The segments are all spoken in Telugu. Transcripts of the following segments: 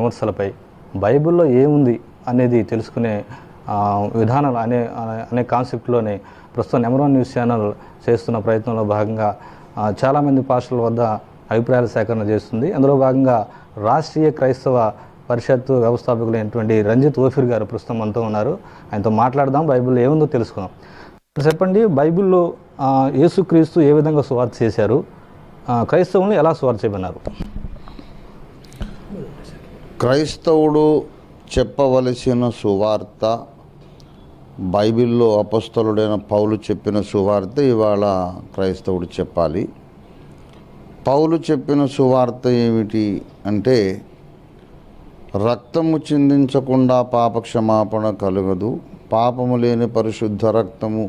విమర్శలపై బైబిల్లో ఏముంది అనేది తెలుసుకునే విధానాలు అనే కాన్సెప్ట్లోనే ప్రస్తుతం నెంబర్ 1 న్యూస్ ఛానల్ చేస్తున్న ప్రయత్నంలో భాగంగా చాలామంది పాస్టర్ల వద్ద అభిప్రాయాల సేకరణ చేస్తుంది. అందులో భాగంగా రాష్ట్రీయ క్రైస్తవ పరిషత్తు వ్యవస్థాపకులైనటువంటి రంజిత్ ఓఫీర్ గారు ప్రస్తుతం మనతో ఉన్నారు. ఆయనతో మాట్లాడదాం, బైబిల్లో ఏముందో తెలుసుకుందాం. చెప్పండి, బైబిల్లో యేసుక్రీస్తు ఏ విధంగా సువార్త చేశారు, క్రైస్తవులను ఎలా సువార్త చేయమన్నారు? క్రైస్తవుడు చెప్పవలసిన సువార్త బైబిల్లో అపొస్తలుడైన పౌలు చెప్పిన సువార్త ఇవాళ క్రైస్తవుడు చెప్పాలి. పౌలు చెప్పిన సువార్త ఏమిటి అంటే, రక్తము చిందించకుండా పాపక్షమాపణ కలుగదు, పాపము లేని పరిశుద్ధ రక్తము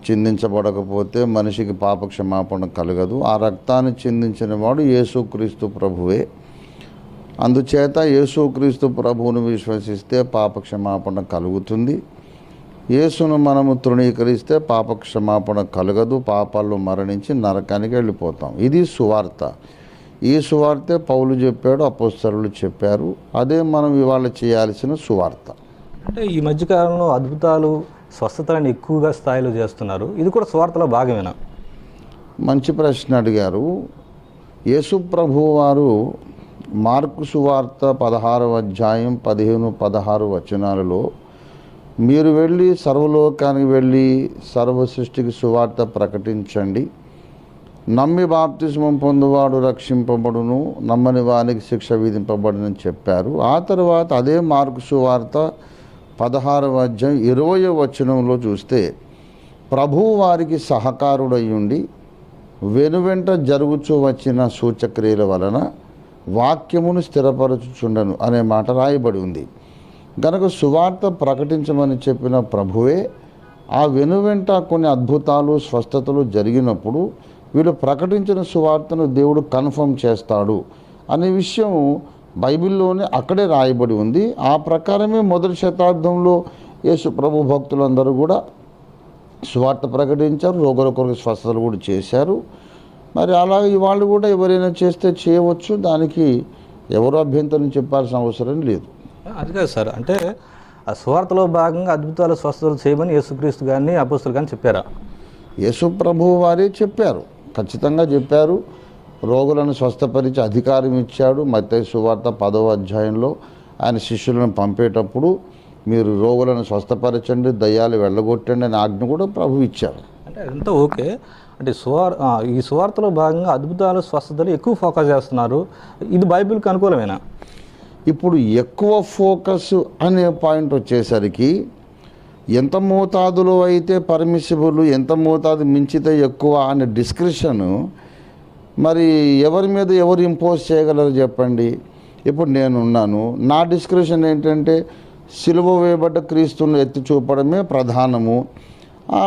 చిందించబడకపోతే మనిషికి పాపక్షమాపణ కలగదు. ఆ రక్తాన్ని చిందించిన వాడు యేసుక్రీస్తు ప్రభువే. అందుచేత యేసుక్రీస్తు ప్రభువును విశ్వసిస్తే పాపక్షమాపణ కలుగుతుంది. యేసును మనము తృణీకరిస్తే పాపక్షమాపణ కలగదు, పాపాల్లో మరణించి నరకానికి వెళ్ళిపోతాం. ఇది సువార్త. ఈ సువార్తే పౌలు చెప్పాడు, అపొస్తలులు చెప్పారు. అదే మనం ఇవాళ చేయాల్సిన సువార్త. అంటే ఈ మధ్యకాలంలో అద్భుతాలు, స్వస్థతలను ఎక్కువగా స్థాయిలో చేస్తున్నారు. ఇది కూడా సువార్తలో భాగమేనా? మంచి ప్రశ్న అడిగారు. యేసు ప్రభువు వారు మార్కు సువార్త 16వ అధ్యాయం 15-16 వచనాలలో, మీరు వెళ్ళి సర్వలోకానికి వెళ్ళి సర్వ సృష్టికి సువార్త ప్రకటించండి, నమ్మి బాప్తిస్మం పొందువాడు రక్షింపబడును, నమ్మని వానికి శిక్ష విధింపబడునని చెప్పారు. ఆ తర్వాత అదే మార్కు సువార్త 16వ అధ్యాయం 20వ వచనంలో చూస్తే, ప్రభువు వారికి సహకారుడయ్యుండి వెనువెంట జరుగుచూ వచ్చిన సూచక్రియల వలన వాక్యమును స్థిరపరచుచుండను అనే మాట రాయబడి ఉంది. కనుక సువార్త ప్రకటించమని చెప్పిన ప్రభువే ఆ వెనువెంట కొన్ని అద్భుతాలు, స్వస్థతలు జరిగినప్పుడు వీళ్ళు ప్రకటించిన సువార్తను దేవుడు కన్ఫర్మ్ చేస్తాడు అనే విషయం బైబిల్లోనే అక్కడే రాయబడి ఉంది. ఆ ప్రకారమే మొదటి శతాబ్దంలో యేసు ప్రభు భక్తులందరూ కూడా సువార్త ప్రకటించారు, రోగుల కొరకు స్వస్థతలు కూడా చేశారు. మరి అలాగే వాళ్ళు కూడా ఎవరైనా చేస్తే చేయవచ్చు, దానికి ఎవరు అభ్యంతరం చెప్పాల్సిన అవసరం లేదు. అది కాదు సార్, అంటే ఆ సువార్తలో భాగంగా అద్భుతాలు, స్వస్థతలు చేయమని యేసుక్రీస్తు గారిని అపొస్తలులు గారిని చెప్పారా? యేసు ప్రభువు వారే చెప్పారు, ఖచ్చితంగా చెప్పారు. రోగులను స్వస్థపరిచే అధికారం ఇచ్చాడు. మత్తయి సువార్త 10వ అధ్యాయంలో ఆయన శిష్యులను పంపేటప్పుడు మీరు రోగులను స్వస్థపరచండి, దయ్యాలు వెళ్ళగొట్టండి అనే ఆజ్ఞ కూడా ప్రభు ఇచ్చారు. అంటే అదంతా ఓకే. అంటే ఈ సువార్తలో భాగంగా అద్భుతాలు, స్వస్థతలు ఎక్కువ ఫోకస్ చేస్తున్నారు. ఇది బైబిల్కి అనుకూలమేనా? ఇప్పుడు ఎక్కువ ఫోకస్ అనే పాయింట్ వచ్చేసరికి ఎంత మోతాదులో అయితే పర్మిసిబుల్, ఎంత మోతాదు మించితే ఎక్కువ అనే డిస్క్రిప్షను మరి ఎవరి మీద ఎవరు ఇంపోజ్ చేయగలరు చెప్పండి. ఇప్పుడు నేనున్నాను, నా డిస్క్రిప్షన్ ఏంటంటే సిలువ వేయబడ్డ క్రీస్తును ఎత్తి చూపడమే ప్రధానము. ఆ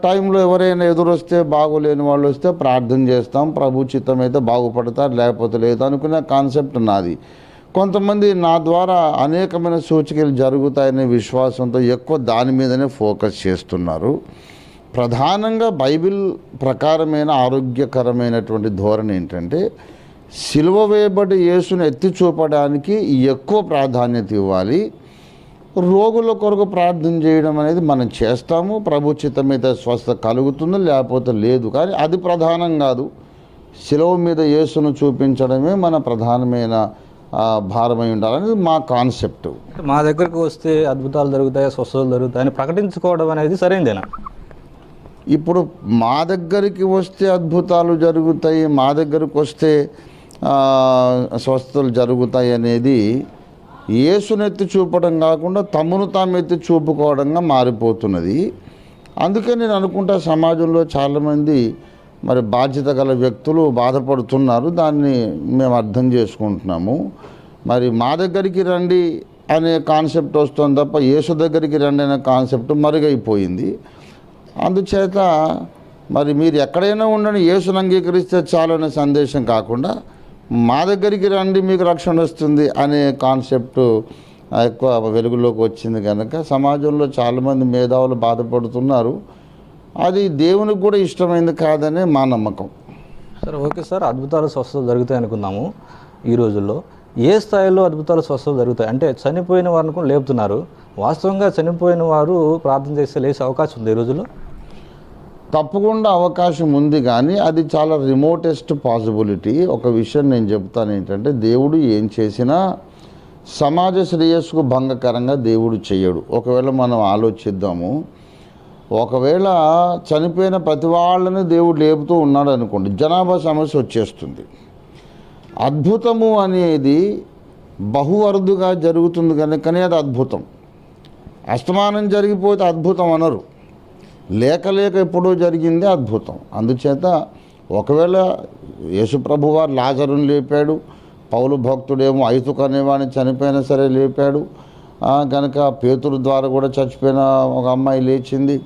టైంలో ఎవరైనా ఎదురొస్తే, బాగోలేని వాళ్ళు వస్తే ప్రార్థన చేస్తాం, ప్రభు చిత్తం అయితే బాగుపడతారు, లేకపోతే లేదు అనుకునే కాన్సెప్ట్ నాది. కొంతమంది నా ద్వారా అనేకమైన సూచికలు జరుగుతాయనే విశ్వాసంతో ఎక్కువ దాని మీదనే ఫోకస్ చేస్తున్నారు. ప్రధానంగా బైబిల్ ప్రకారమైన ఆరోగ్యకరమైనటువంటి ధోరణి ఏంటంటే, సిలువ వేయబడి యేసును ఎత్తి చూపడానికి ఎక్కువ ప్రాధాన్యత ఇవ్వాలి. రోగుల కొరకు ప్రార్థన చేయడం అనేది మనం చేస్తాము, ప్రభు చిత్తం మీద స్వస్థత కలుగుతుంది, లేకపోతే లేదు. కానీ అది ప్రధానం కాదు. సిలువ మీద యేసును చూపించడమే మన ప్రధానమైన భారమై ఉండాలనేది మా కాన్సెప్ట్. మా దగ్గరకు వస్తే అద్భుతాలు జరుగుతాయి, స్వస్థతలు జరుగుతాయని ప్రకటించుకోవడం అనేది సరైందేనా? ఇప్పుడు మా దగ్గరికి వస్తే అద్భుతాలు జరుగుతాయి, మా దగ్గరకు వస్తే స్వస్థతలు జరుగుతాయి అనేది యేసునెత్తి చూపడం కాకుండా తమను తాము ఎత్తి చూపుకోవడంగా మారిపోతున్నది. అందుకే నేను అనుకుంటా సమాజంలో చాలామంది మరి బాధ్యత గల వ్యక్తులు బాధపడుతున్నారు. దాన్ని మేము అర్థం చేసుకుంటున్నాము. మరి మా దగ్గరికి రండి అనే కాన్సెప్ట్ వస్తుంది తప్ప యేసు దగ్గరికి రండి అనే కాన్సెప్ట్ మరుగైపోయింది. అందుచేత మరి మీరు ఎక్కడైనా ఉండండి, యేసును అంగీకరిస్తే చాలు అనే సందేశం కాకుండా మా దగ్గరికి రండి మీకు రక్షణ వస్తుంది అనే కాన్సెప్ట్ ఎక్కువ వెలుగులోకి వచ్చింది. కనుక సమాజంలో చాలామంది మేధావులు బాధపడుతున్నారు. అది దేవునికి కూడా ఇష్టమైంది కాదనే మా నమ్మకం. సరే, ఓకే సార్, అద్భుతాలు, స్వస్థతలు జరుగుతాయి అనుకుందాము ఈ రోజుల్లో. ఏ స్థాయిలో అద్భుతాలు స్వస్థత జరుగుతాయి? అంటే చనిపోయిన వారిని కూడా లేపుతున్నారు. వాస్తవంగా చనిపోయిన వారు ప్రార్థన చేస్తే లేచే అవకాశం ఉంది ఈ రోజుల్లో? తప్పకుండా అవకాశం ఉంది, కానీ అది చాలా రిమోటెస్ట్ పాసిబిలిటీ. ఒక విషయం నేను చెప్తాను ఏంటంటే, దేవుడు ఏం చేసినా సమాజ శ్రేయస్సుకు భంగకరంగా దేవుడు చేయడు. ఒకవేళ మనం ఆలోచిద్దాము, ఒకవేళ చనిపోయిన ప్రతి వాళ్ళని దేవుడు లేపుతూ ఉన్నాడు అనుకోండి, జనాభా సమస్య వచ్చేస్తుంది. అద్భుతము అనేది బహు అరుదుగా జరుగుతుంది కనుకనే అది అద్భుతం. అస్తమానం జరిగిపోతే అద్భుతం అనరు, లేక ఎప్పుడో జరిగిందే అద్భుతం. అందుచేత ఒకవేళ యేసుప్రభు వారు లాజరుని లేపాడు, పౌలు భక్తుడేమో ఐతుకు అనేవాడిని చనిపోయినా సరే లేపాడు, కనుక పేతురు ద్వారా కూడా చచ్చిపోయిన ఒక అమ్మాయి లేచింది.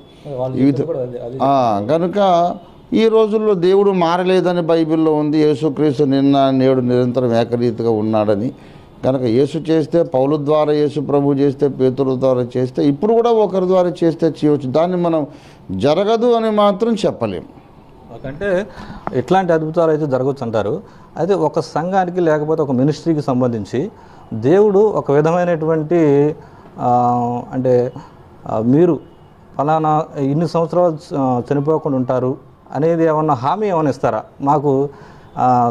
కనుక ఈ రోజుల్లో దేవుడు మారలేదని బైబిల్లో ఉంది. యేసుక్రీస్తు నిన్న నేడు నిరంతరం ఏకరీతిగా ఉన్నాడని. కనుక యేసు చేస్తే పౌలు ద్వారా, యేసు ప్రభు చేస్తే పేతురు ద్వారా చేస్తే, ఇప్పుడు కూడా ఒకరి ద్వారా చేస్తే చేయవచ్చు. దాన్ని మనం జరగదు అని మాత్రం చెప్పలేము. అంటే ఇట్లాంటి అద్భుతాలు అయితే జరగవచ్చు అంటారు. అయితే ఒక సంఘానికి లేకపోతే ఒక మినిస్ట్రీకి సంబంధించి దేవుడు ఒక విధమైనటువంటి అంటే మీరు ఫలానా ఇన్ని సంవత్సరాలు చనిపోకుండా ఉంటారు అనేది ఏమన్నా హామీ ఏమైనా ఇస్తారా? మాకు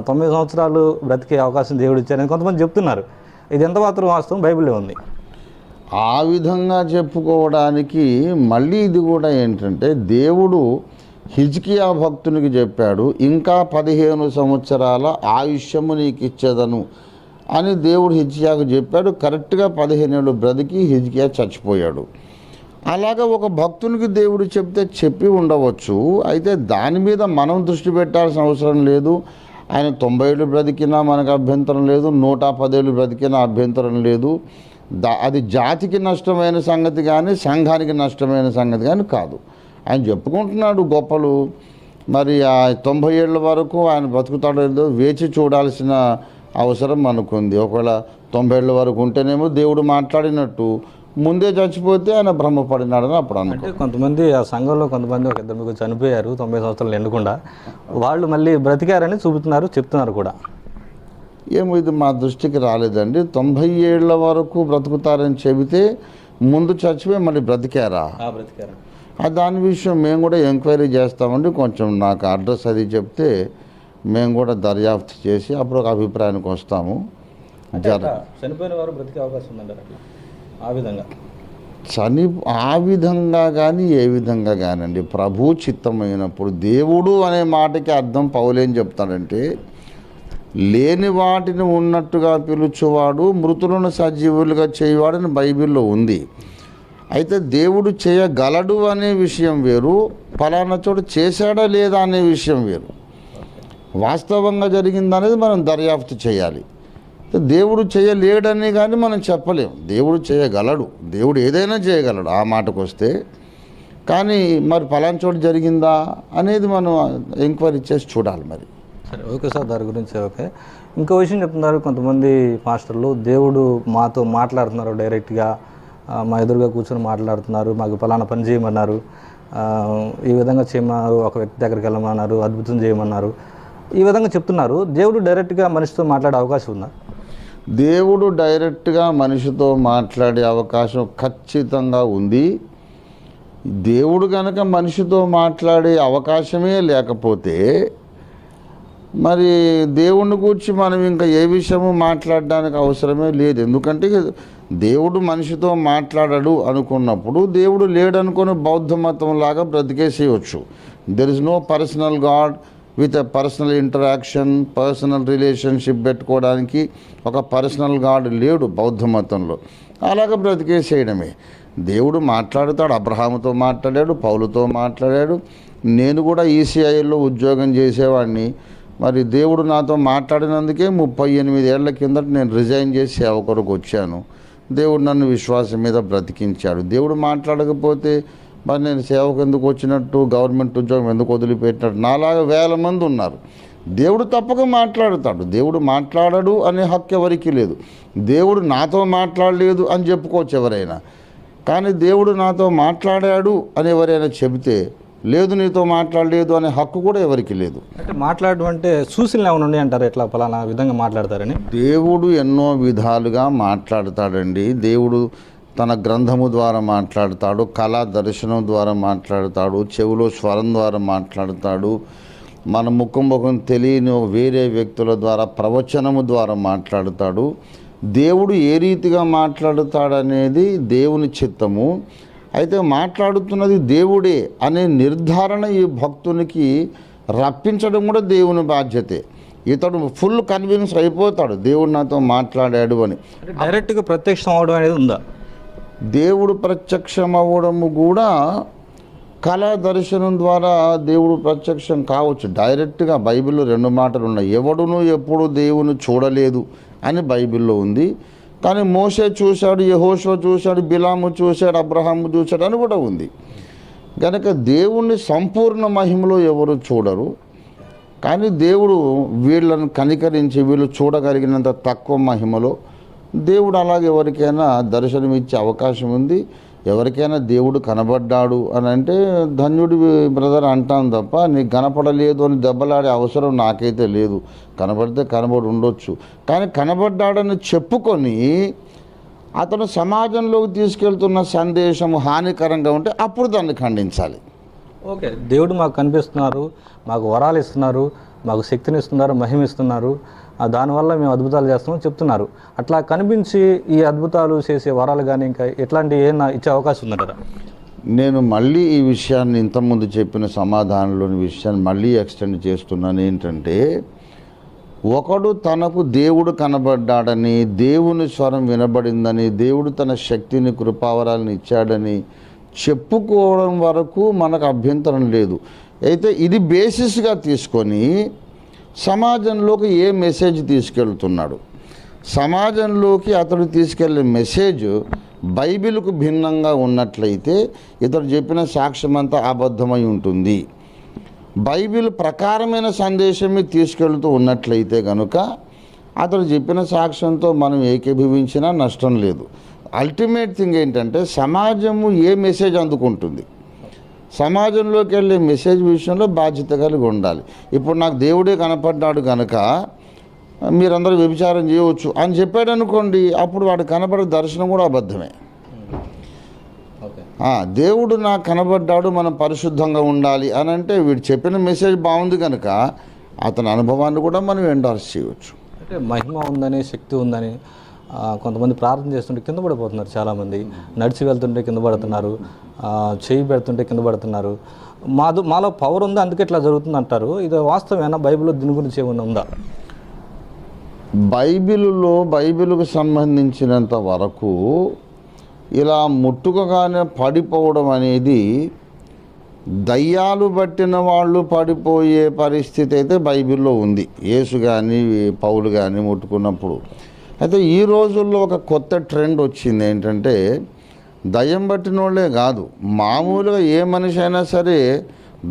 9 సంవత్సరాలు బ్రతికే అవకాశం దేవుడు ఇచ్చారని కొంతమంది చెప్తున్నారు. ఇది ఎంత మాత్రం వాస్తవం బైబిల్లో ఉంది? ఆ విధంగా చెప్పుకోవడానికి మళ్ళీ ఇది కూడా ఏంటంటే, దేవుడు హిజ్కియా భక్తునికి చెప్పాడు, ఇంకా 15 సంవత్సరాల ఆయుష్యము నీకు ఇచ్చేదను అని దేవుడు హిజ్కియాకు చెప్పాడు. కరెక్ట్గా 15 ఏళ్ళు బ్రతికి హిజ్కియా చచ్చిపోయాడు. అలాగా ఒక భక్తునికి దేవుడు చెప్తే చెప్పి ఉండవచ్చు. అయితే దాని మీద మనం దృష్టి పెట్టాల్సిన అవసరం లేదు. ఆయన 90 ఏళ్ళు బ్రతికినా మనకు అభ్యంతరం లేదు, 110 ఏళ్ళు బ్రతికినా అభ్యంతరం లేదు. అది జాతికి నష్టమైన సంగతి కానీ సంఘానికి నష్టమైన సంగతి కానీ కాదు. ఆయన చెప్పుకుంటున్నాడు గొప్పలు. మరి ఆ 90 ఏళ్ళ వరకు ఆయన బతుకుతాడో లేదో వేచి చూడాల్సిన అవసరం మనకుంది. ఒకవేళ 90 ఏళ్ళ వరకు ఉంటేనేమో దేవుడు మాట్లాడినట్టు, ముందే చచ్చిపోతే ఆయన భ్రమపడినాడని అప్పుడు అంటే కొంతమంది ఆ సంఘంలో కొంతమంది ఒక 2 చనిపోయారు 90 సంవత్సరాలు ఎండకుండా, వాళ్ళు మళ్ళీ బ్రతికారని చెప్తున్నారు కూడా. ఏమో ఇది మా దృష్టికి రాలేదండి. 90 ఏళ్ళ వరకు బ్రతుకుతారని చెబితే ముందు చచ్చిపోయి మళ్ళీ బ్రతికారా? దాని విషయం మేము కూడా ఎంక్వైరీ చేస్తామండి. కొంచెం నాకు అడ్రస్ అది చెప్తే మేము కూడా దర్యాప్తు చేసి అప్పుడు ఒక అభిప్రాయానికి వస్తాము. చనిపోయిన వారు బ్రతికే అవకాశం ఉందంటారు ఆ విధంగా? ఆ విధంగా కానీ ఏ విధంగా కానండి, ప్రభు చిత్తమైనప్పుడు. దేవుడు అనే మాటకి అర్థం పౌలేం చెప్తాడంటే, లేని వాటిని ఉన్నట్టుగా పిలుచువాడు, మృతులను సజీవులుగా చేయవాడని బైబిల్లో ఉంది. అయితే దేవుడు చేయగలడు అనే విషయం వేరు, ఫలానా చోటు చేశాడా లేదా అనే విషయం వేరు. వాస్తవంగా జరిగిందనేది మనం దర్యాప్తు చేయాలి. దేవుడు చేయలేడని కానీ మనం చెప్పలేం. దేవుడు చేయగలడు, దేవుడు ఏదైనా చేయగలడు ఆ మాటకు వస్తే. కానీ మరి ఫలానా చోటు జరిగిందా అనేది మనం ఎంక్వైరీ చేసి చూడాలి. మరి సరే, ఓకే సార్, దాని గురించి ఓకే. ఇంకో విషయం చెప్తున్నారు కొంతమంది పాస్టర్లు, దేవుడు మాతో మాట్లాడుతున్నారు డైరెక్ట్గా, మా ఎదురుగా కూర్చొని మాట్లాడుతున్నారు, మాకు ఫలానా పని చేయమన్నారు, ఈ విధంగా చేయమన్నారు, ఒక వ్యక్తి దగ్గరికి వెళ్ళమన్నారు, అద్భుతం చేయమన్నారు, ఈ విధంగా చెప్తున్నారు. దేవుడు డైరెక్ట్గా మనిషితో మాట్లాడే అవకాశం ఉందా? దేవుడు డైరెక్ట్గా మనిషితో మాట్లాడే అవకాశం ఖచ్చితంగా ఉంది. దేవుడు కనుక మనిషితో మాట్లాడే అవకాశమే లేకపోతే మరి దేవుణ్ణి గురించి మనం ఇంకా ఏ విషయము మాట్లాడడానికి అవసరమే లేదు. ఎందుకంటే దేవుడు మనిషితో మాట్లాడడు అనుకున్నప్పుడు దేవుడు లేడనుకొని బౌద్ధ మతం లాగా బ్రతికేసేయచ్చు. There is no personal god with a personal interaction, personal relationship పెట్టుకోవడానికి ఒక పర్సనల్ గాడ్ లేడు బౌద్ధ మతంలో. అలాగ బ్రతికేసేయడమే. దేవుడు మాట్లాడుతాడు. అబ్రహాముతో మాట్లాడాడు, పౌలుతో మాట్లాడాడు. నేను కూడా ఈసీఐలో ఉద్యోగం చేసేవాడిని. మరి దేవుడు నాతో మాట్లాడినందుకే 38 ఏళ్ల కిందట నేను రిజైన్ చేసి సేవ కొరకు వచ్చాను. దేవుడు నన్ను విశ్వాసం మీద బ్రతికించాడు. దేవుడు మాట్లాడకపోతే మరి నేను సేవకు ఎందుకు వచ్చినట్టు, గవర్నమెంట్ ఉద్యోగం ఎందుకు వదిలిపెట్టినట్టు? నాలాగా 1000 మంది ఉన్నారు. దేవుడు తప్పక మాట్లాడుతాడు. దేవుడు మాట్లాడడు అనే హక్కు ఎవరికి లేదు. దేవుడు నాతో మాట్లాడలేదు అని చెప్పుకోవచ్చు ఎవరైనా, కానీ దేవుడు నాతో మాట్లాడాడు అని ఎవరైనా చెబితే లేదు నీతో మాట్లాడలేదు అనే హక్కు కూడా ఎవరికి లేదు. అంటే మాట్లాడడం అంటే సూచనలు ఏమైనా ఉన్నాయి అంటారు, ఎట్లా ఫలానా విధంగా మాట్లాడతారని? దేవుడు ఎన్నో విధాలుగా మాట్లాడతాడండి. దేవుడు తన గ్రంథము ద్వారా మాట్లాడతాడు, కళా దర్శనం ద్వారా మాట్లాడతాడు, చెవులో స్వరం ద్వారా మాట్లాడతాడు, మన ముఖం తెలియని వేరే వ్యక్తుల ద్వారా ప్రవచనము ద్వారా మాట్లాడతాడు. దేవుడు ఏ రీతిగా మాట్లాడతాడనేది దేవుని చిత్తము. అయితే మాట్లాడుతున్నది దేవుడే అనే నిర్ధారణ ఈ భక్తునికి రప్పించడం కూడా దేవుని బాధ్యతే. ఇతడు ఫుల్ కన్విన్స్ అయిపోతాడు దేవుడు నాతో మాట్లాడాడు అని. డైరెక్ట్గా ప్రత్యక్షం అవడం అనేది ఉందా? దేవుడు ప్రత్యక్షం అవ్వడము కూడా కళా దర్శనం ద్వారా దేవుడు ప్రత్యక్షం కావచ్చు. డైరెక్ట్గా బైబిల్లో 2 మాటలు ఉన్నాయి. ఎవడును ఎప్పుడు దేవుని చూడలేదు అని బైబిల్లో ఉంది. కానీ మోషే చూశాడు, యెహోషువ చూశాడు, బిలాము చూశాడు, అబ్రహాము చూశాడు అని కూడా ఉంది. కనుక దేవుణ్ణి సంపూర్ణ మహిమలో ఎవరు చూడరు. కానీ దేవుడు వీళ్ళను కనికరించి వీళ్ళు చూడగలిగినంత తక్కువ మహిమలో దేవుడు అలాగే ఎవరికైనా దర్శనమిచ్చే అవకాశం ఉంది. ఎవరికైనా దేవుడు కనబడ్డాడు అని అంటే ధన్యుడి బ్రదర్ అంటాను తప్ప నీకు కనపడలేదు అని దెబ్బలాడే అవసరం నాకైతే లేదు. కనబడితే కనబడి ఉండొచ్చు. కానీ కనబడ్డాడని చెప్పుకొని అతను సమాజంలోకి తీసుకెళ్తున్న సందేశము హానికరంగా ఉంటే అప్పుడు దాన్ని ఖండించాలి. ఓకే, దేవుడు మాకు కనిపిస్తున్నారు, మాకు వరాలు ఇస్తున్నారు, మాకు శక్తిని ఇస్తున్నారు, మహిమ ఇస్తున్నారు, దానివల్ల మేము అద్భుతాలు చేస్తామని చెప్తున్నారు. అట్లా కనిపించి ఈ అద్భుతాలు చేసే వరాలు కానీ ఇంకా ఎట్లాంటి ఏమైనా ఇచ్చే అవకాశం ఉందంటారా? నేను మళ్ళీ ఈ విషయాన్ని ఇంతకుముందు చెప్పిన సమాధానంలోని విషయాన్ని మళ్ళీ ఎక్స్టెండ్ చేస్తున్నాను. ఏంటంటే, ఒకడు తనకు దేవుడు కనబడ్డాడని, దేవుని స్వరం వినబడిందని, దేవుడు తన శక్తిని కృపావరాలను ఇచ్చాడని చెప్పుకోవడం వరకు మనకు అభ్యంతరం లేదు. అయితే ఇది బేసిస్గా తీసుకొని సమాజంలోకి ఏ మెసేజ్ తీసుకెళ్తున్నాడు, సమాజంలోకి అతడు తీసుకెళ్లే మెసేజ్ బైబిల్కు భిన్నంగా ఉన్నట్లయితే ఇతడు చెప్పిన సాక్ష్యం అంతా అబద్ధమై ఉంటుంది. బైబిల్ ప్రకారమైన సందేశమే తీసుకెళ్తూ ఉన్నట్లయితే కనుక అతడు చెప్పిన సాక్ష్యంతో మనం ఏకీభవించినా నష్టం లేదు. అల్టిమేట్ థింగ్ ఏంటంటే సమాజము ఏ మెసేజ్ అందుకుంటుంది, సమాజంలోకి వెళ్ళే మెసేజ్ విషయంలో బాధ్యత కలిగి ఉండాలి. ఇప్పుడు నాకు దేవుడే కనపడ్డాడు కనుక మీరందరూ వ్యభిచారం చేయవచ్చు అని చెప్పాడు అనుకోండి, అప్పుడు వాడు కనపడే దర్శనం కూడా అబద్ధమే. దేవుడు నాకు కనబడ్డాడు, మనం పరిశుద్ధంగా ఉండాలి అని అంటే వీడు చెప్పిన మెసేజ్ బాగుంది కనుక అతని అనుభవాన్ని కూడా మనం ఎండార్స్ చేయవచ్చు. అంటే మహిమ ఉందని, శక్తి ఉందని కొంతమంది ప్రార్థన చేస్తుంటే కింద పడిపోతున్నారు. చాలామంది నడిచి వెళ్తుంటే కింద పడుతున్నారు, చేయి పెడుతుంటే కింద పడుతున్నారు. మాలో పవర్ ఉంది అందుకే ఇట్లా జరుగుతుంది అంటారు. ఇది వాస్తవమేనా? బైబిల్లో దీని గురించి ఏమైనా ఉందా? బైబిలుకు సంబంధించినంత వరకు ఇలా ముట్టుకగానే పడిపోవడం అనేది దయ్యాలు పట్టిన వాళ్ళు పడిపోయే పరిస్థితి అయితే బైబిల్లో ఉంది. యేసు కానీ పౌలు కానీ ముట్టుకున్నప్పుడు. అయితే ఈ రోజుల్లో ఒక కొత్త ట్రెండ్ వచ్చింది. ఏంటంటే దయ్యం పట్టిన వాళ్ళే కాదు, మామూలుగా ఏ మనిషి అయినా సరే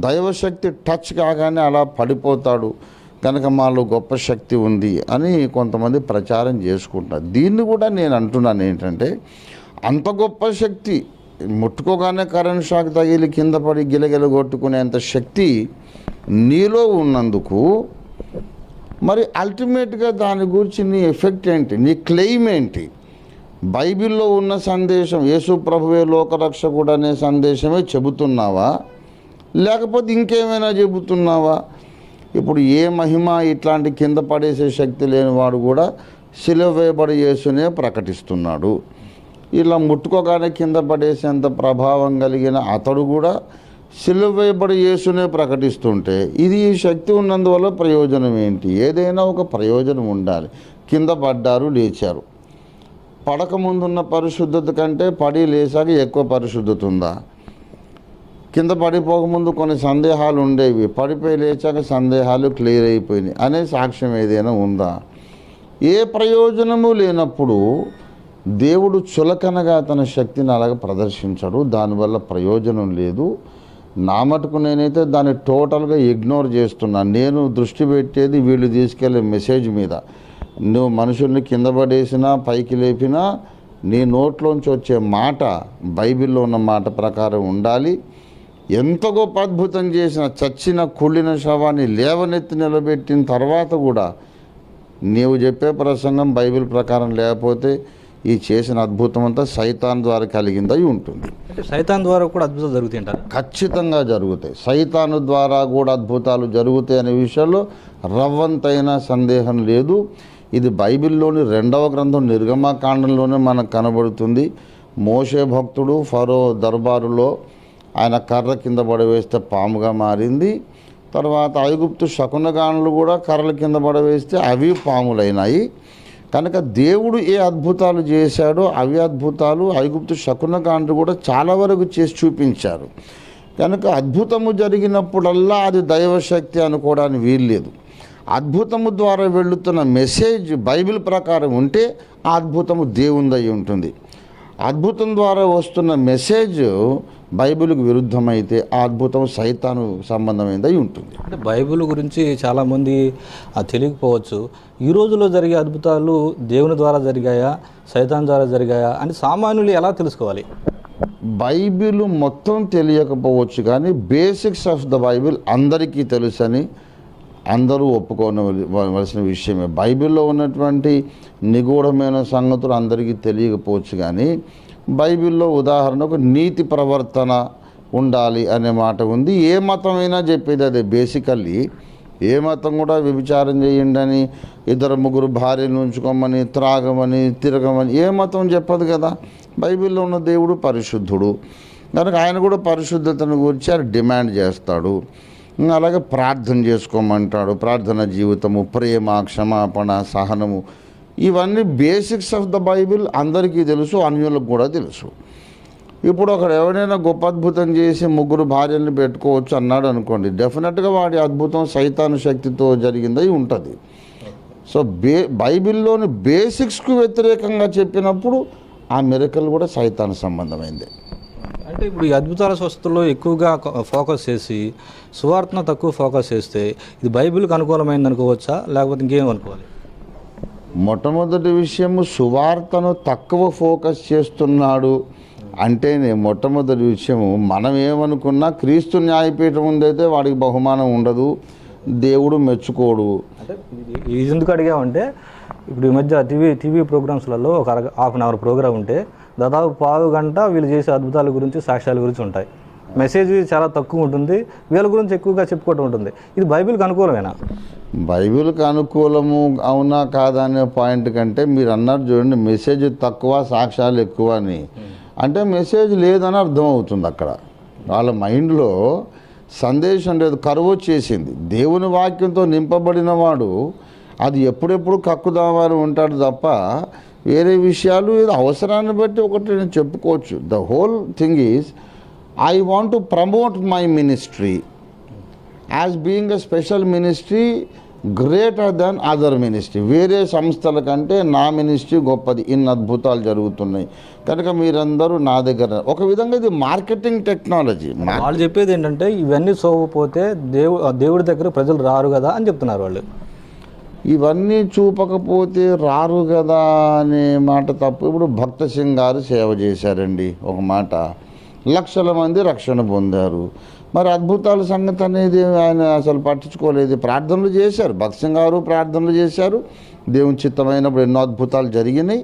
దైవశక్తి టచ్ కాగానే అలా పడిపోతాడు కనుక మాలో గొప్ప శక్తి ఉంది అని కొంతమంది ప్రచారం చేసుకుంటారు. దీన్ని కూడా నేను అంటున్నాను ఏంటంటే, అంత గొప్ప శక్తి ముట్టుకోగానే కరెంట్ షాక్ తగిలి కింద పడి గిలగిల కొట్టుకునేంత శక్తి నీలో ఉన్నందుకు మరి అల్టిమేట్గా దాని గురించి నీ ఎఫెక్ట్ ఏంటి, నీ క్లెయిమ్ ఏంటి? బైబిల్లో ఉన్న సందేశం యేసు ప్రభువే లోకరక్షకుడు అనే సందేశమే చెబుతున్నావా, లేకపోతే ఇంకేమైనా చెబుతున్నావా? ఇప్పుడు ఏ మహిమ ఇట్లాంటి కింద పడేసే శక్తి లేనివాడు కూడా సిలువ వేయబడి యేసునే ప్రకటిస్తున్నాడు. ఇలా ముట్టుకోగానే కింద పడేసేంత ప్రభావం కలిగిన అతడు కూడా సిలువ వేయబడి యేసునే ప్రకటిస్తుంటే ఇది శక్తి ఉన్నందువల్ల ప్రయోజనం ఏంటి? ఏదైనా ఒక ప్రయోజనం ఉండాలి. కింద పడ్డారు, లేచారు. పడకముందున్న పరిశుద్ధత కంటే పడి లేచాక ఎక్కువ పరిశుద్ధత ఉందా? కింద పడిపోకముందు కొన్ని సందేహాలు ఉండేవి, పడిపోయి లేచాక సందేహాలు క్లియర్ అయిపోయినాయి అనే సాక్ష్యం ఏదైనా ఉందా? ఏ ప్రయోజనము లేనప్పుడు దేవుడు చులకనగా తన శక్తిని అలాగ ప్రదర్శించడు. దానివల్ల ప్రయోజనం లేదు. నా మటుకు నేనైతే దాన్ని టోటల్గా ఇగ్నోర్ చేస్తున్నాను. నేను దృష్టి పెట్టేది వీళ్ళు తీసుకెళ్లే మెసేజ్ మీద. నువ్వు మనుషుల్ని కింద పడేసినా పైకి లేపినా నీ నోట్లోంచి వచ్చే మాట బైబిల్లో ఉన్న మాట ప్రకారం ఉండాలి. ఎంత గొప్ప అద్భుతం చేసిన, చచ్చిన కుళ్ళిన శవాన్ని లేవనెత్తి నిలబెట్టిన తర్వాత కూడా నీవు చెప్పే ప్రసంగం బైబిల్ ప్రకారం లేకపోతే ఈ చేసిన అద్భుతం అంతా సైతాన్ ద్వారా కలిగిందై ఉంటుంది. అంటే సైతాన్ ద్వారా కూడా అద్భుతాలు జరుగుతాయంటారు? ఖచ్చితంగా జరుగుతాయి. సైతాను ద్వారా కూడా అద్భుతాలు జరుగుతాయి అనే విషయంలో రవ్వంతైనా సందేహం లేదు. ఇది బైబిల్లోని 2వ గ్రంథం నిర్గమకాండంలోనే మనకు కనబడుతుంది. మోషే భక్తుడు ఫరో దర్బారులో ఆయన కర్ర కింద పడవేస్తే పాముగా మారింది. తర్వాత ఐగుప్తు శకునగానులు కూడా కర్రల కింద పడవేస్తే అవి పాములైనాయి. కనుక దేవుడు ఏ అద్భుతాలు చేశాడో అవి అద్భుతాలు ఐగుప్తు శకునగానులు కూడా చాలా వరకు చేసి చూపించారు. కనుక అద్భుతము జరిగినప్పుడల్లా అది దైవశక్తి అనుకోవడానికి వీల్లేదు. అద్భుతము ద్వారా వెళుతున్న మెసేజ్ బైబిల్ ప్రకారం ఉంటే ఆ అద్భుతము దేవునిదై ఉంటుంది. అద్భుతం ద్వారా వస్తున్న మెసేజ్ బైబిల్కు విరుద్ధమైతే ఆ అద్భుతం సైతాను సంబంధమైనదై ఉంటుంది. అంటే బైబిల్ గురించి చాలామంది తెలియకపోవచ్చు. ఈ రోజుల్లో జరిగే అద్భుతాలు దేవుని ద్వారా జరిగాయా, సైతాన్ ద్వారా జరిగాయా అని సామాన్యులు ఎలా తెలుసుకోవాలి? బైబిల్ మొత్తం తెలియకపోవచ్చు, కానీ బేసిక్స్ ఆఫ్ ద బైబిల్ అందరికీ తెలుసని అందరూ ఒప్పుకోవలసిన విషయమే. బైబిల్లో ఉన్నటువంటి నిగూఢమైన సంగతులు అందరికీ తెలియకపోవచ్చు, కానీ బైబిల్లో ఉదాహరణకు నీతి ప్రవర్తన ఉండాలి అనే మాట ఉంది. ఏ మతమైనా చెప్పేది అదే. బేసికల్లీ ఏ మతం కూడా వ్యభిచారం చేయండి అని, 2-3 భార్యను ఉంచుకోమని, త్రాగమని, తిరగమని ఏ మతం చెప్పదు కదా. బైబిల్లో ఉన్న దేవుడు పరిశుద్ధుడు కనుక ఆయన కూడా పరిశుద్ధతను గురించి ఆయన డిమాండ్ చేస్తాడు. అలాగే ప్రార్థన చేసుకోమంటాడు. ప్రార్థన జీవితము, ప్రేమ, క్షమాపణ, సహనము, ఇవన్నీ బేసిక్స్ ఆఫ్ ద బైబిల్ అందరికీ తెలుసు, అన్యులకు కూడా తెలుసు. ఇప్పుడు ఒకడు ఎవరైనా గొప్ప అద్భుతం చేసి 3 భార్యలను పెట్టుకోవచ్చు అన్నాడు అనుకోండి, డెఫినెట్గా వాడి అద్భుతం సైతాను శక్తితో జరిగిందై ఉంటుంది. సో బైబిల్లోని బేసిక్స్కు వ్యతిరేకంగా చెప్పినప్పుడు ఆ మిరకల్ కూడా సైతాను సంబంధమైంది. అంటే ఇప్పుడు ఈ అద్భుతాల స్వస్థతలో ఎక్కువగా ఫోకస్ చేసి సువార్తను తక్కువ ఫోకస్ చేస్తే ఇది బైబిల్కి అనుకూలమైంది అనుకోవచ్చా, లేకపోతే ఇంకేం అనుకోవాలి? మొట్టమొదటి విషయము, సువార్తను తక్కువ ఫోకస్ చేస్తున్నాడు అంటేనే మొట్టమొదటి విషయము, మనం ఏమనుకున్నా క్రీస్తు న్యాయపీఠం ఉందైతే వాడికి బహుమానం ఉండదు, దేవుడు మెచ్చుకోడు. అంటే ఇది ఎందుకు అడిగామంటే, ఇప్పుడు ఈ మధ్య టీవీ ప్రోగ్రామ్స్లలో ఒక హాఫ్ అన్ అవర్ ప్రోగ్రామ్ ఉంటే దాదాపు 1/2 గంట వీళ్ళు చేసే అద్భుతాల గురించి, సాక్ష్యాల గురించి ఉంటాయి. మెసేజ్ చాలా తక్కువ ఉంటుంది, వీళ్ళ గురించి ఎక్కువగా చెప్పుకోవటం ఉంటుంది. ఇది బైబిల్కి అనుకూలమేనా? బైబిల్కి అనుకూలము అవునా కాదా అనే పాయింట్ కంటే మీరు అన్నారు చూడండి, మెసేజ్ తక్కువ సాక్ష్యాలు ఎక్కువ అని. అంటే మెసేజ్ లేదని అర్థం అవుతుంది. అక్కడ వాళ్ళ మైండ్లో సందేశం లేదు, కరువు వచ్చేసింది. దేవుని వాక్యంతో నింపబడిన వాడు అది ఎప్పుడెప్పుడు కక్కుదామని ఉంటాడు తప్ప వేరే విషయాలు ఏదో అవసరాన్ని బట్టి ఒకటి నేను చెప్పుకోవచ్చు. The whole thing is I want to promote my ministry as being a special ministry greater than other ministry. వేరే సంస్థల కంటే నా మినిస్ట్రీ గొప్పది, ఇన్ని అద్భుతాలు జరుగుతున్నాయి కనుక మీరందరూ నా దగ్గర. ఒక విధంగా ఇది మార్కెటింగ్ టెక్నాలజీ. వాళ్ళు చెప్పేది ఏంటంటే ఇవన్నీ సోకపోతే దేవుడి దగ్గర ప్రజలు రారు కదా అని చెప్తున్నారు వాళ్ళు. ఇవన్నీ చూపకపోతే రారు కదా అనే మాట తప్పు. ఇప్పుడు భక్త సింగ్ గారు సేవ చేశారండి, ఒక మాట, లక్షల మంది రక్షణ పొందారు. మరి అద్భుతాల సంగతి అనేది ఆయన అసలు పట్టించుకోలేదు. ప్రార్థనలు చేశారు, భక్త సింగ్ గారు ప్రార్థనలు చేశారు, దేవుని చిత్తమైనప్పుడు ఎన్నో అద్భుతాలు జరిగినాయి,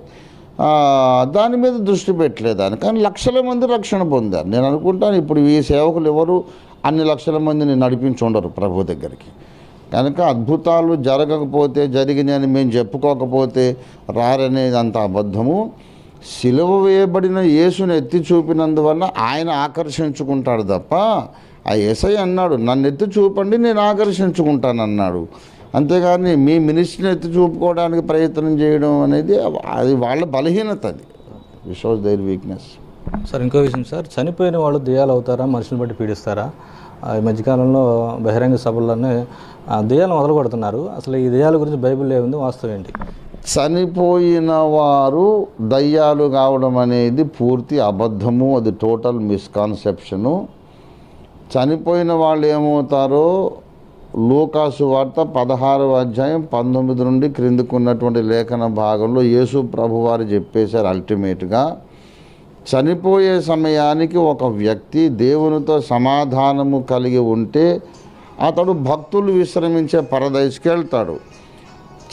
దాని మీద దృష్టి పెట్టలేదు ఆయన. కానీ లక్షల మంది రక్షణ పొందారు. నేను అనుకుంటాను ఇప్పుడు ఈ సేవకులు ఎవరు అన్ని లక్షల మందిని నడిపించి ఉండరు ప్రభు దగ్గరికి. కనుక అద్భుతాలు జరగకపోతే, జరిగినాయని మేము చెప్పుకోకపోతే రారనేది అంత అబద్ధము. సిలువ వేయబడిన యేసుని ఎత్తి చూపినందువల్ల ఆయన ఆకర్షించుకుంటాడు తప్ప, ఆ యేసై అన్నాడు నన్ను ఎత్తి చూపండి నేను ఆకర్షించుకుంటాను అన్నాడు. అంతేగాని మీ మినిస్ట్రీని ఎత్తి చూపుకోవడానికి ప్రయత్నం చేయడం అనేది అది వాళ్ళ బలహీనత. అది షోస్ దేర్ వీక్నెస్. సార్ ఇంకో విషయం సార్, చనిపోయిన వాళ్ళు దెయ్యాలు అవుతారా, మనుషుని బట్టి పీడిస్తారా? ఈ మధ్యకాలంలో బహిరంగ సభల్లోనే దెయ్యాలను వదలగొడుతున్నారు. అసలు ఈ దెయ్యాల గురించి బైబిల్లో ఏముంది, వాస్తవం ఏంటి? చనిపోయిన వారు దయ్యాలు కావడం అనేది పూర్తి అబద్ధము, అది టోటల్ మిస్కాన్సెప్షను. చనిపోయిన వాళ్ళు ఏమవుతారో లూకాసు వార్త 16వ అధ్యాయం 19 నుండి క్రిందికి ఉన్నటువంటి లేఖన భాగంలో యేసు ప్రభు వారు చెప్పేశారు. అల్టిమేట్గా చనిపోయే సమయానికి ఒక వ్యక్తి దేవునితో సమాధానము కలిగి ఉంటే అతడు భక్తులు విశ్రమించే పరదైస్కి వెళ్తాడు.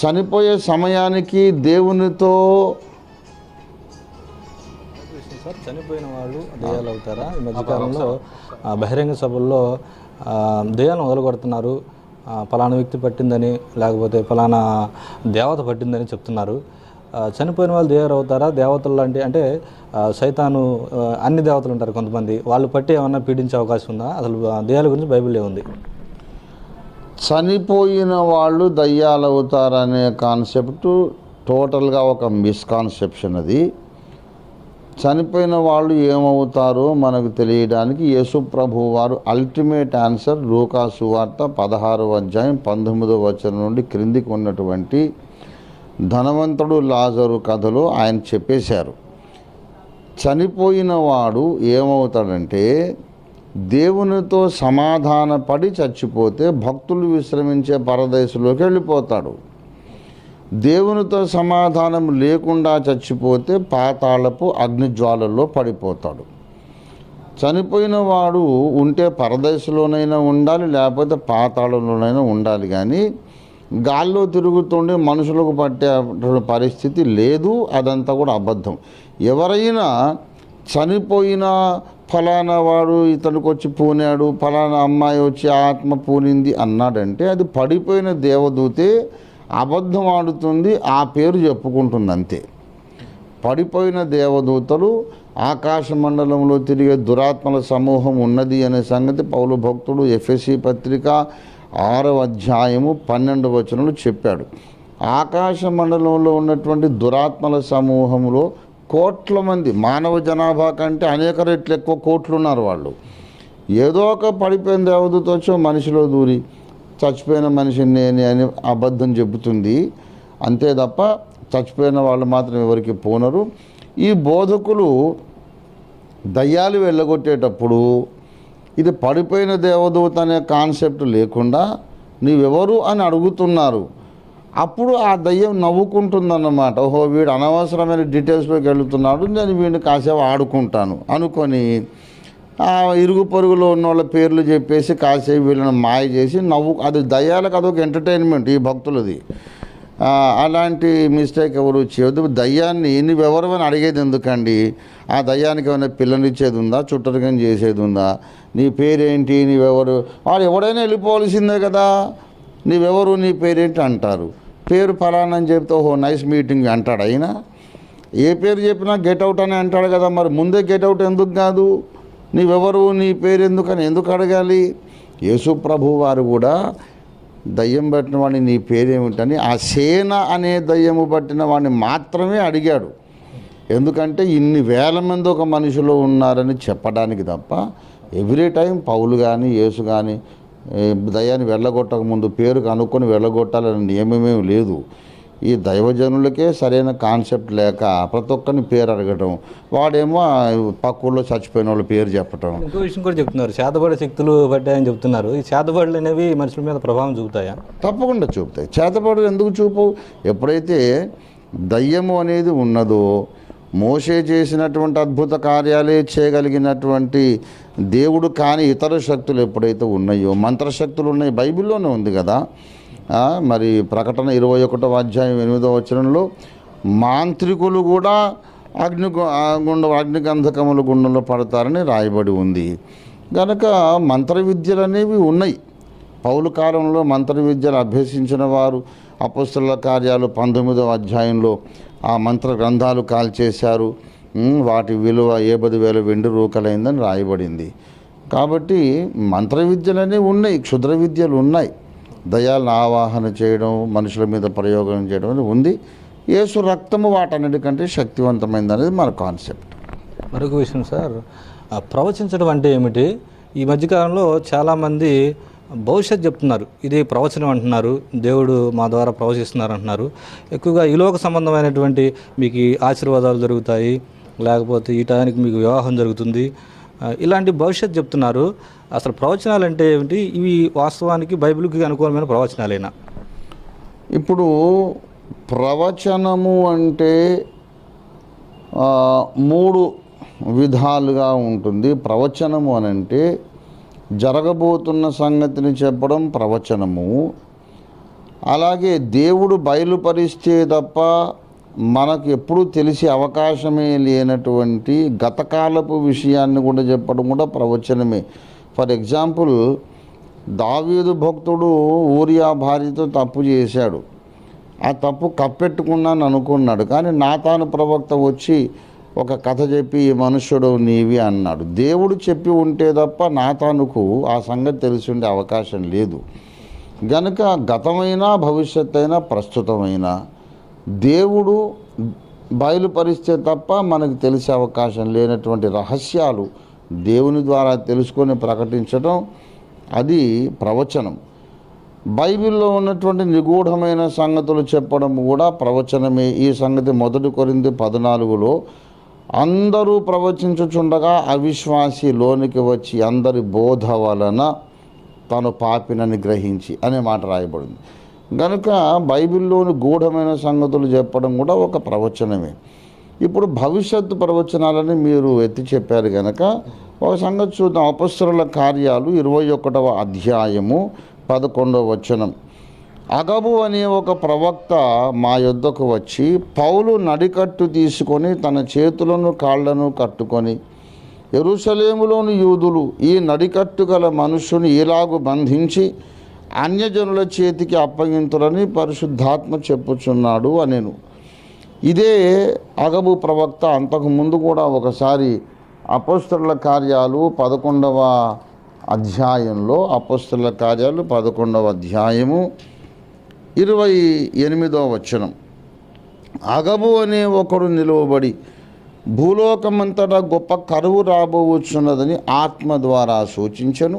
చనిపోయే సమయానికి దేవునితో సార్ చనిపోయిన వాళ్ళు దెయ్యాలు అవుతారా? ఈ మధ్యకాలంలో బహిరంగ సభల్లో దెయ్యాలను వదలగొడుతున్నారు. ఫలానా వ్యక్తి పట్టిందని, లేకపోతే ఫలానా దేవత పట్టిందని చెప్తున్నారు. చనిపోయిన వాళ్ళు దెయ్యాలు అవుతారా? దేవతలు అంటే సైతాను అన్ని దేవతలు ఉంటారు కొంతమంది, వాళ్ళు పట్టి ఏమన్నా పీడించే అవకాశం ఉందా? అసలు దెయ్యాల గురించి బైబిల్లో ఉంది. చనిపోయిన వాళ్ళు దయ్యాలు అవుతారనే కాన్సెప్ట్ టోటల్గా ఒక మిస్కాన్సెప్షన్. అది చనిపోయిన వాళ్ళు ఏమవుతారో మనకు తెలియడానికి యేసు ప్రభువు వారు అల్టిమేట్ ఆన్సర్ లూకా సువార్త 16వ అధ్యాయం 19వ వచనం నుండి క్రిందికి ఉన్నటువంటి ధనవంతుడు లాజరు కథలో ఆయన చెప్పేశారు. చనిపోయిన వాడు ఏమవుతాడంటే దేవునితో సమాధానపడి చచ్చిపోతే భక్తులు విశ్రమించే పరదేశంలోకి వెళ్ళిపోతాడు. దేవునితో సమాధానం లేకుండా చచ్చిపోతే పాతాళపు అగ్నిజ్వాలల్లో పడిపోతాడు. చనిపోయిన వాడు ఉంటే పరదేశంలోనైనా ఉండాలి, లేకపోతే పాతాళంలోనైనా ఉండాలి. కానీ గాల్లో తిరుగుతుండే మనుషులకు పట్టే పరిస్థితి లేదు. అదంతా కూడా అబద్ధం. ఎవరైనా చనిపోయిన ఫలానా వాడు ఇతనికి వచ్చి పూనాడు, ఫలానా అమ్మాయి వచ్చి ఆత్మ పూనింది అన్నాడంటే అది పడిపోయిన దేవదూతే అబద్ధం ఆడుతుంది, ఆ పేరు చెప్పుకుంటుంది అంతే. పడిపోయిన దేవదూతలు ఆకాశ మండలంలో తిరిగే దురాత్మల సమూహం ఉన్నది అనే సంగతి పౌలు భక్తుడు ఎఫెసీ పత్రిక 6వ అధ్యాయము 12వ వచనంలో చెప్పాడు. ఆకాశ మండలంలో ఉన్నటువంటి దురాత్మల సమూహంలో కోట్ల మంది, మానవ జనాభా కంటే అనేక రెట్లు ఎక్కువ కోట్లు ఉన్నారు. వాళ్ళు ఏదో ఒక పడిపోయిన దేవదూత వచ్చి మనిషిలో దూరి చచ్చిపోయిన మనిషిని నేనే అని అబద్ధం చెబుతుంది అంతే తప్ప చచ్చిపోయిన వాళ్ళు మాత్రం ఎవరికి పోనరు. ఈ బోధకులు దయ్యాలు వెళ్ళగొట్టేటప్పుడు ఇది పడిపోయిన దేవదూత అనే కాన్సెప్ట్ లేకుండా నీవెవరు అని అడుగుతున్నారు. అప్పుడు ఆ దయ్యం నవ్వుకుంటుందన్నమాట. ఓహో వీడు అనవసరమైన డీటెయిల్స్లోకి వెళుతున్నాడు, నేను వీడిని కాసేపు ఆడుకుంటాను అనుకొని ఇరుగు పొరుగులో ఉన్న వాళ్ళ పేర్లు చెప్పేసి కాసేపు వీళ్ళని మాయ చేసి అది దయ్యాలకు అదొక ఎంటర్టైన్మెంట్ ఈ భక్తులది. అలాంటి మిస్టేక్ ఎవరు చేయొద్దు. దయ్యాన్ని నువ్వెవరమని అడిగేది ఎందుకండి? ఆ దయ్యానికి ఏమైనా పిల్లనిచ్చేది ఉందా, చుట్టరికం చేసేది ఉందా? నీ పేరేంటి, నీవెవరు? వాడు ఎవడైనా వెళ్ళిపోవలసిందే కదా. నీవెవరు, నీ పేరేంటి అంటారు. పేరు ఫలానా అని చెప్తే ఓహో నైస్ మీటింగ్ అంటాడు. అయినా ఏ పేరు చెప్పినా గెట్అవుట్ అని అంటాడు కదా. మరి ముందే గెట్అవుట్ ఎందుకు కాదు? నీవెవరు, నీ పేరు ఎందుకు అడగాలి? యేసు ప్రభు వారు కూడా దయ్యం పట్టిన వాడిని నీ పేరేమిటని ఆ సేన అనే దయ్యము పట్టిన వాడిని మాత్రమే అడిగాడు. ఎందుకంటే ఇన్ని వేల మంది ఒక మనిషిలో ఉన్నారని చెప్పడానికి తప్ప ఎవ్రీ టైం పౌలు కానీ యేసు కానీ దయ్యాన్ని వెళ్ళగొట్టక ముందు పేరు కనుక్కొని వెళ్ళగొట్టాలని నియమమేం లేదు. ఈ దైవజనులకే సరైన కాన్సెప్ట్ లేక ప్రతి ఒక్కరిని పేరు అడగటం, వాడేమో పక్కూళ్ళలో చచ్చిపోయిన వాళ్ళ పేరు చెప్పటం. ఇంకో విషయం కూడా చెప్తున్నారు, చేతబడి శక్తులు పడ్డాయని చెప్తున్నారు. ఈ చేతబడులు అనేవి మనుషుల మీద ప్రభావం చూపుతాయా? తప్పకుండా చూపుతాయి. చేతబడులు ఎందుకు చూపవు? ఎప్పుడైతే దయ్యము అనేది ఉన్నదో, మోషే చేసినటువంటి అద్భుత కార్యాలే చేయగలిగినటువంటి దేవుడు కానీ ఇతర శక్తులు ఎప్పుడైతే ఉన్నాయో, మంత్రశక్తులు ఉన్నాయి, బైబిల్లోనే ఉంది కదా. మరి ప్రకటన 21వ అధ్యాయం 8వ వచనంలో మాంత్రికులు కూడా అగ్నిగంధకముల గుండంలో పడతారని రాయబడి ఉంది. కనుక మంత్ర విద్యలు అనేవి ఉన్నాయి. పౌలు కాలంలో మంత్ర విద్యలు అభ్యసించిన వారు అపొస్తలుల కార్యాలు 19వ అధ్యాయంలో ఆ మంత్ర గ్రంథాలు కాల్చేశారు. వాటి విలువ 50,000 వెండి రూకలైందని రాయబడింది. కాబట్టి మంత్ర విద్యలు అనేవి ఉన్నాయి, క్షుద్ర విద్యలు ఉన్నాయి. దయ్యాలను ఆవాహన చేయడం, మనుషుల మీద ప్రయోగం చేయడం అనేది ఉంది. యేసు రక్తము వాటన్నిటికంటే శక్తివంతమైంది అనేది మన కాన్సెప్ట్. మరొక విషయం సార్, ప్రవచించడం అంటే ఏమిటి? ఈ మధ్యకాలంలో చాలామంది భవిష్యత్ చెప్తున్నారు, ఇది ప్రవచనం అంటున్నారు, దేవుడు మా ద్వారా ప్రవచిస్తున్నారు అంటున్నారు. ఎక్కువగా ఈలోక సంబంధమైనటువంటి మీకు ఆశీర్వాదాలు జరుగుతాయి, లేకపోతే ఈ టైంకి మీకు వివాహం జరుగుతుంది, ఇలాంటి భవిష్యత్ చెప్తున్నారు. అసలు ప్రవచనాలు అంటే ఏమిటి? ఇవి వాస్తవానికి బైబిల్కి అనుకూలమైన ప్రవచనాలేనా? ఇప్పుడు ప్రవచనము అంటే 3 విధాలుగా ఉంటుంది. ప్రవచనము అనంటే జరగబోతున్న సంగతిని చెప్పడం ప్రవచనము. అలాగే దేవుడు బయలుపరిస్తే తప్ప మనకు ఎప్పుడూ తెలిసే అవకాశమే లేనటువంటి గతకాలపు విషయాన్ని కూడా చెప్పడం కూడా ప్రవచనమే. ఫర్ ఎగ్జాంపుల్, దావీదు భక్తుడు ఊరియా భార్యతో తప్పు చేశాడు. ఆ తప్పు కప్పెట్టుకున్నాను అనుకున్నాడు. కానీ నాతాను ప్రవక్త వచ్చి ఒక కథ చెప్పి ఈ మనుష్యుడు నీవి అన్నాడు. దేవుడు చెప్పి ఉంటే తప్ప నాతానుకు ఆ సంగతి తెలిసి ఉండే అవకాశం లేదు. గనుక గతమైనా భవిష్యత్ అయినా ప్రస్తుతమైనా దేవుడు బయలుపరిస్తే తప్ప మనకు తెలిసే అవకాశం లేనటువంటి రహస్యాలు దేవుని ద్వారా తెలుసుకొని ప్రకటించడం అది ప్రవచనం. బైబిల్లో ఉన్నటువంటి నిగూఢమైన సంగతులు చెప్పడం కూడా ప్రవచనమే. ఈ సంగతి 1 కొరింథీ 14లో అందరూ ప్రవచించుచుండగా అవిశ్వాసి లోనికి వచ్చి అందరి బోధ వలన తను పాపినని గ్రహించి అనే మాట రాయబడింది. కనుక బైబిల్లోని గూఢమైన సంగతులు చెప్పడం కూడా ఒక ప్రవచనమే. ఇప్పుడు భవిష్యత్తు ప్రవచనాలని మీరు ఎత్తి చెప్పారు కనుక ఒక సంగతి చూద్దాం. అపొస్తలుల కార్యాలు 21వ అధ్యాయము 11వ వచనం. అగబు అనే ఒక ప్రవక్త మా యొద్దకు వచ్చి పౌలు నడికట్టు తీసుకొని తన చేతులను కాళ్లను కట్టుకొని, యెరూషలేములోని యూదులు ఈ నడికట్టు గల మనుష్యుని ఇలాగు బంధించి అన్యజనుల చేతికి అప్పగింతురని పరిశుద్ధాత్మ చెప్పుచున్నాడు అనేను. ఇదే అగబు ప్రవక్త అంతకుముందు కూడా ఒకసారి అపొస్తలుల కార్యాలు 11వ అధ్యాయంలో, అపొస్తలుల కార్యాలు 11వ అధ్యాయము 28వ వచనం, అగబు అనే ఒకడు నిలువబడి భూలోకమంతటా గొప్ప కరువు రాబోవచ్చున్నదని ఆత్మ ద్వారా సూచించెను.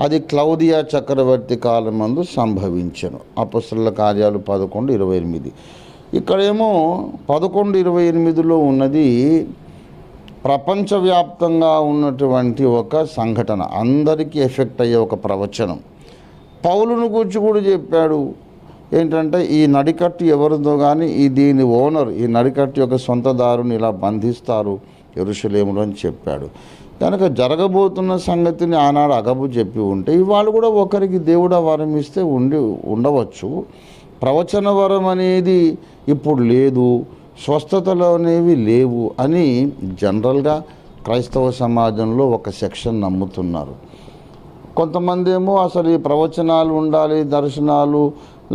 అది క్లౌదియా చక్రవర్తి కాలమందు సంభవించెను. అపొస్తలుల కార్యాలు 11:28. ఇక్కడేమో 11:28లో ఉన్నది ప్రపంచవ్యాప్తంగా ఉన్నటువంటి ఒక సంఘటన, అందరికీ ఎఫెక్ట్ అయ్యే ఒక ప్రవచనం. పౌలును గురించి కూడా చెప్పాడు. ఏంటంటే ఈ నడికట్టు ఎవరిదో కానీ దీని ఓనర్, ఈ నడికట్టు యొక్క సొంతదారుని ఇలా బంధిస్తారు యెరూషలేములో అని చెప్పాడు. కనుక జరగబోతున్న సంగతిని ఆనాడు అగబు చెప్పి ఉంటే ఇవాళ కూడా ఒకరికి దేవుడు వరం ఇస్తే ఉండవచ్చు. ప్రవచన వరం అనేది ఇప్పుడు లేదు, స్వస్థతలు అనేవి లేవు అని జనరల్గా క్రైస్తవ సమాజంలో ఒక సెక్షన్ నమ్ముతున్నారు. కొంతమంది ఏమో అసలు ఈ ప్రవచనాలు ఉండాలి, దర్శనాలు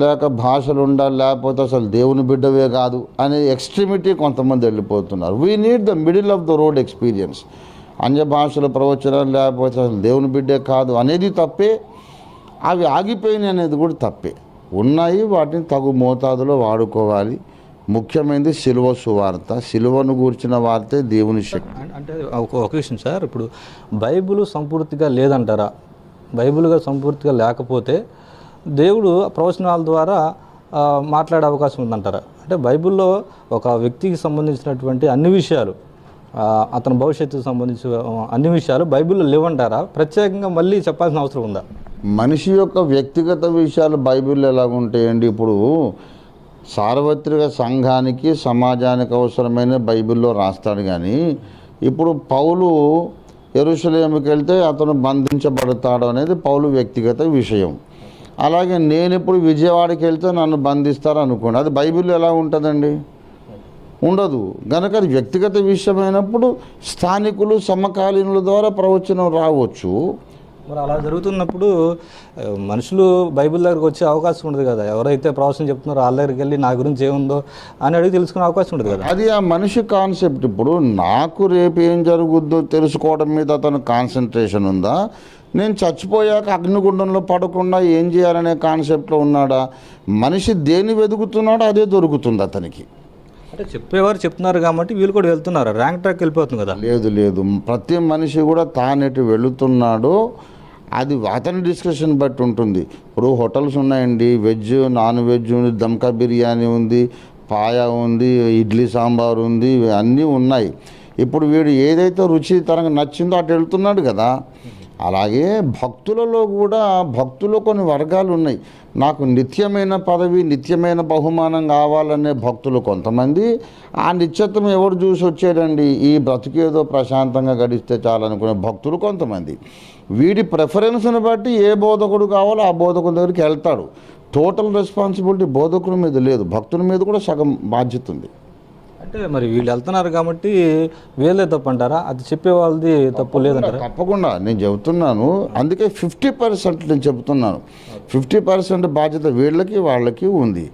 లేక భాషలు ఉండాలి, లేకపోతే అసలు దేవుని బిడ్డవే కాదు అనే ఎక్స్ట్రీమిటీ కొంతమంది వెళ్ళిపోతున్నారు. We need the middle of the road experience. అన్య భాషల ప్రవచనాలు లేకపోతే అసలు దేవుని బిడ్డే కాదు అనేది తప్పే, అవి ఆగిపోయినాయి అనేది కూడా తప్పే. ఉన్నాయి, వాటిని తగు మోతాదులో వాడుకోవాలి. ముఖ్యమైనది శిలువ సువార్త, శిలువను గూర్చిన వార్తే దేవుని శక్తి. అంటే ఒక విషయం సార్, ఇప్పుడు బైబిల్ సంపూర్తిగా లేదంటారా? బైబిల్గా సంపూర్తిగా లేకపోతే దేవుడు ప్రవచనాల ద్వారా మాట్లాడే అవకాశం ఉందంటారా? అంటే బైబిల్లో ఒక వ్యక్తికి సంబంధించినటువంటి అన్ని విషయాలు, అతని భవిష్యత్తుకు సంబంధించిన అన్ని విషయాలు బైబిల్లో లేవంటారా? ప్రత్యేకంగా మళ్ళీ చెప్పాల్సిన అవసరం ఉందా? మనిషి యొక్క వ్యక్తిగత విషయాలు బైబిల్లో ఎలాగుంటాయండి? ఇప్పుడు సార్వత్రిక సంఘానికి సమాజానికి అవసరమైన బైబిల్లో రాస్తాడు. కానీ ఇప్పుడు పౌలు యెరూషలేముకి వెళ్తే అతను బంధించబడతాడు అనేది పౌలు వ్యక్తిగత విషయం. అలాగే నేను ఇప్పుడు విజయవాడకి వెళ్తే నన్ను బంధిస్తారు అనుకోండి, అది బైబిల్లో ఎలా ఉంటుందండి? ఉండదు. కనుక అది వ్యక్తిగత విషయమైనప్పుడు స్థానికులు సమకాలీనుల ద్వారా ప్రవచనం రావచ్చు. మరి అలా జరుగుతున్నప్పుడు మనుషులు బైబిల్ దగ్గరికి వచ్చే అవకాశం ఉండదు కదా? ఎవరైతే ప్రవచనం చెప్తున్నారో వాళ్ళ దగ్గరికి వెళ్ళి నా గురించి ఏముందో అని అడిగి తెలుసుకునే అవకాశం ఉండదు కదా? అది ఆ మనిషి కాన్సెప్ట్. ఇప్పుడు నాకు రేపు ఏం జరుగుద్దో తెలుసుకోవడం మీద అతను కాన్సన్ట్రేషన్ ఉందా? నేను చచ్చిపోయాక అగ్నిగుండంలో పడకుండా ఏం చేయాలనే కాన్సెప్ట్లో ఉన్నాడా? మనిషి దేన్ని వెతుకుతున్నాడో అదే దొరుకుతుంది అతనికి. అంటే చెప్పేవారు చెప్తున్నారు కాబట్టి వీళ్ళు కూడా వెళ్తున్నారు, ర్యాంక్ ట్రాక్ వెళ్ళిపోతుంది కదా? లేదు, ప్రతి మనిషి కూడా తానెటు వెళుతున్నాడో అది అతని డిస్కషన్ బట్టి ఉంటుంది. ఇప్పుడు హోటల్స్ ఉన్నాయండి, వెజ్ నాన్ వెజ్ ఉంది, దమ్కా బిర్యానీ ఉంది, పాయా ఉంది, ఇడ్లీ సాంబార్ ఉంది, అన్నీ ఉన్నాయి. ఇప్పుడు వీడు ఏదైతే రుచి తనకు నచ్చిందో అటు వెళ్తున్నాడు కదా. అలాగే భక్తులలో కూడా భక్తులు కొన్ని వర్గాలు ఉన్నాయి. నాకు నిత్యమైన పదవి, నిత్యమైన బహుమానం కావాలనే భక్తులు కొంతమంది. ఆ నిత్యత్వం ఎవరు చూసి వచ్చాడండి, ఈ బ్రతికేదో ప్రశాంతంగా గడిస్తే చాలనుకునే భక్తులు కొంతమంది. వీడి ప్రిఫరెన్స్ని బట్టి ఏ బోధకుడు కావాలో ఆ బోధకుడి దగ్గరికి వెళ్తాడు. టోటల్ రెస్పాన్సిబిలిటీ బోధకుడి మీద లేదు, భక్తుల మీద కూడా సగం బాధ్యత ఉంది. అంటే మరి వీళ్ళు వెళ్తున్నారు కాబట్టి వీళ్ళే తప్పు అంటారా? అది చెప్పే వాళ్ళది తప్పు లేదంటారా? తప్పకుండా నేను చెబుతున్నాను. అందుకే 50% నేను చెబుతున్నాను. 50% బాధ్యత వీళ్ళకి వాళ్ళకి ఉంది.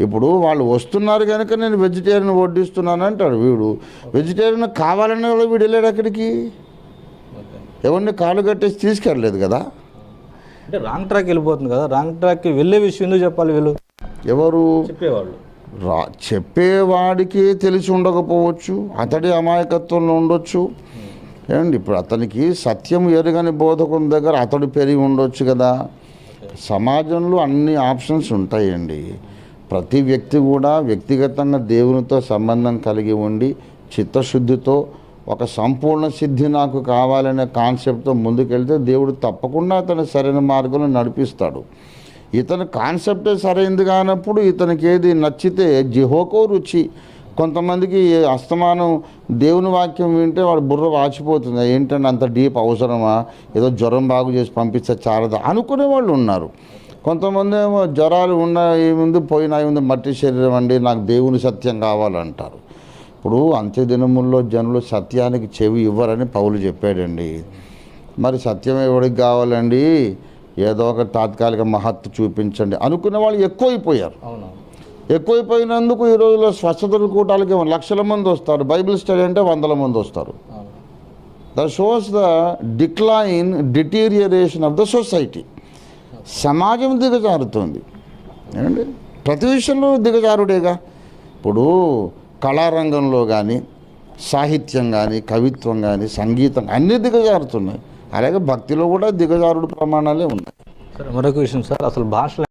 ఇప్పుడు వాళ్ళు వస్తున్నారు కనుక నేను వెజిటేరియన్ వడ్డిస్తున్నాను అంటాడు వీడు. వెజిటేరియన్ కావాలనే వాళ్ళు వీడు వెళ్ళాడు అక్కడికి, ఎవరిని కాలు కట్టేసి తీసుకెళ్ళలేదు కదా. అంటే రాంగ్ ట్రాక్ వెళ్ళిపోతుంది కదా. రాంగ్ ట్రాక్కి వెళ్ళే విషయం ఎందుకు చెప్పాలి వీళ్ళు? ఎవరు చెప్పేవాళ్ళు చెప్పేవాడికి తెలిసి ఉండకపోవచ్చు, అతడి అమాయకత్వంలో ఉండొచ్చు. ఏమండి ఇప్పుడు అతనికి సత్యం ఎరుగని బోధకుని దగ్గర అతడు పెరిగి ఉండొచ్చు కదా. సమాజంలో అన్ని ఆప్షన్స్ ఉంటాయండి. ప్రతి వ్యక్తి కూడా వ్యక్తిగతంగా దేవునితో సంబంధం కలిగి ఉండి చిత్తశుద్ధితో ఒక సంపూర్ణ సిద్ధి నాకు కావాలనే కాన్సెప్ట్తో ముందుకెళ్తే దేవుడు తప్పకుండా అతని సరైన మార్గంలో నడిపిస్తాడు. ఇతని కాన్సెప్టే సరైనది కానప్పుడు ఇతనికి ఏది నచ్చితే జిహోకో రుచి. కొంతమందికి అస్తమానం దేవుని వాక్యం వింటే వాడు బుర్ర వాచిపోతుంది. ఏంటంటే అంత డీప్ అవసరమా, ఏదో జ్వరం బాగు చేసి పంపిస్తే చాలదా అనుకునే వాళ్ళు ఉన్నారు. కొంతమంది ఏమో జ్వరాలు ఉన్న ఏముంది పోయినా ఏముంది మట్టి శరీరం అండి, నాకు దేవుని సత్యం కావాలంటారు. ఇప్పుడు అంత్యదినముల్లో జనులు సత్యానికి చెవి ఇవ్వరని పౌలు చెప్పాడండి. మరి సత్యం ఎవరికి కావాలండి? ఏదో ఒక తాత్కాలిక మహత్తు చూపించండి అనుకునే వాళ్ళు ఎక్కువైపోయారు. ఎక్కువైపోయినందుకు ఈ రోజుల్లో స్వచ్ఛతల కూటాలకి లక్షల మంది వస్తారు, బైబిల్ స్టడీ అంటే 100 మంది వస్తారు. That shows the deterioration of the society. సమాజం దిగజారుతుంది ఏమండి, ప్రతి విషయంలో దిగజారుడేగా. ఇప్పుడు కళారంగంలో కానీ, సాహిత్యం కానీ, కవిత్వం కానీ, సంగీతం అన్నీ దిగజారుతున్నాయి. అలాగే భక్తిలో కూడా దిగజారుడు ప్రమాణాలే ఉన్నాయి. సరే, మరొక విషయం సార్, అసలు భాష